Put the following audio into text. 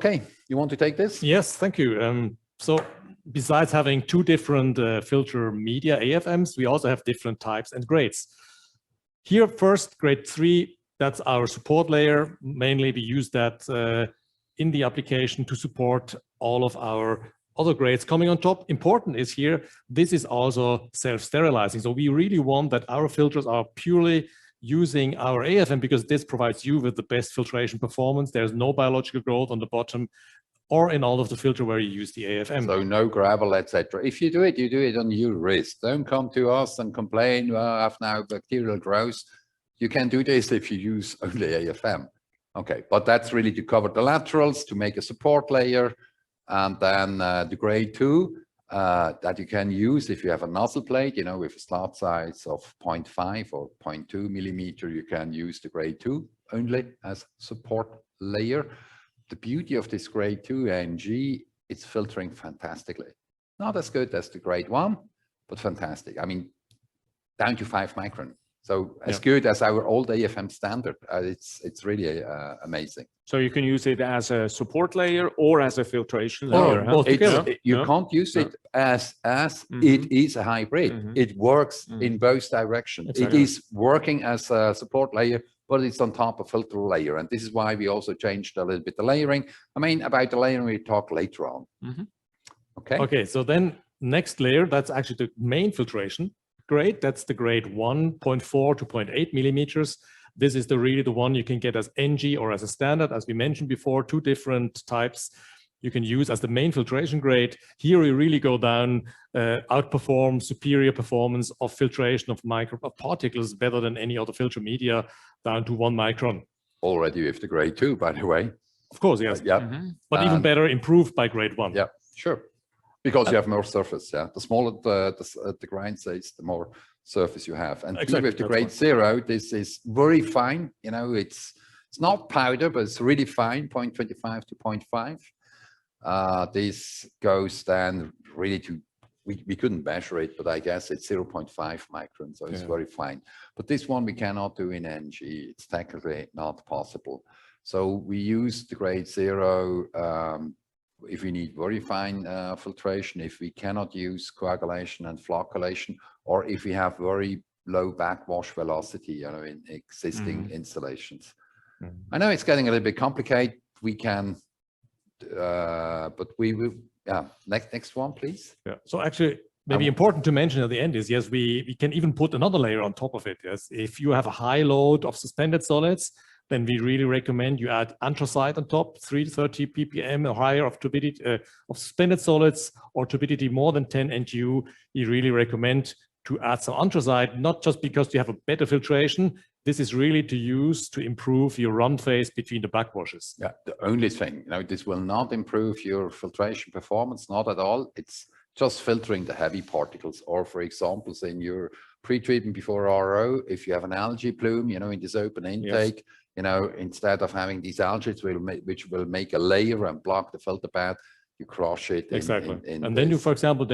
Okay, you want to take this? Yes, thank you. So besides having two different filter media AFMs, we also have different types and grades. Here first, grade 3, that's our support layer. Mainly we use that in the application to support all of our other grades coming on top. Important is here, this is also self-sterilizing. So we really want that our filters are purely using our AFM because this provides you with the best filtration performance. There's no biological growth on the bottom or in all of the filter where you use the AFM. So no gravel, etc. If you do it on your risk. Don't come to us and complain, well, I have now bacterial growth. You can do this if you use only AFM. Okay, but that's really to cover the laterals, to make a support layer, and then the grade 2 that you can use if you have a nozzle plate, you know, with a slot size of 0.5 or 0.2 millimeter, you can use the grade 2 only as support layer. The beauty of this grade 2 NG, it's filtering fantastically. Not as good as the grade 1, but fantastic. I mean, down to 5 micron. So as good as our old AFM standard. It's really amazing. So you can use it as a support layer or as a filtration layer. Both together. You can't use it as it is a hybrid. It works in both directions. Exactly. It is working as a support layer, but it's on top of filter layer. And this is why we also changed a little bit the layering. I mean, about the layering we talk later on. Okay, so then next layer, that's actually the main filtration grade. That's the grade 1.4 to 0.8 millimeters. This is really the one you can get as NG or as a standard. As we mentioned before, 2 different types you can use as the main filtration grade. Here we really go down, outperform superior performance of filtration of particles better than any other filter media, down to 1 micron. Already with the grade 2, by the way. Of course, yes. But even better, improved by grade 1. Yeah, sure. Because you have more surface, the smaller the grind size, the more surface you have. And exactly, with the grade 0, this is very fine. You know, it's not powder, but it's really fine, 0.25 to 0.5. This goes then really to, we couldn't measure it, but I guess it's 0.5 micron, so it's very fine. But this one we cannot do in NG. It's technically not possible. So we use the grade 0 if we need very fine filtration, if we cannot use coagulation and flocculation, or if we have very low backwash velocity, you know, in existing installations. I know it's getting a little bit complicated. We can, but we will, next one, please. So actually, maybe important to mention at the end is, yes, we can even put another layer on top of it. Yes, if you have a high load of suspended solids, then we really recommend you add anthracite on top, 330 ppm or higher of turbidity of suspended solids, or turbidity more than 10 NTU. We really recommend to add some anthracite, not just because you have a better filtration. This is really to use to improve your run phase between the backwashes. Yeah, the only thing, you know, this will not improve your filtration performance, not at all. It's just filtering the heavy particles, or for examples in your pre-treatment before RO, if you have an algae plume, you know, in this open intake, you know, instead of having these algae which will make a layer and block the filter bed, you crush it. Exactly. And then you, for example,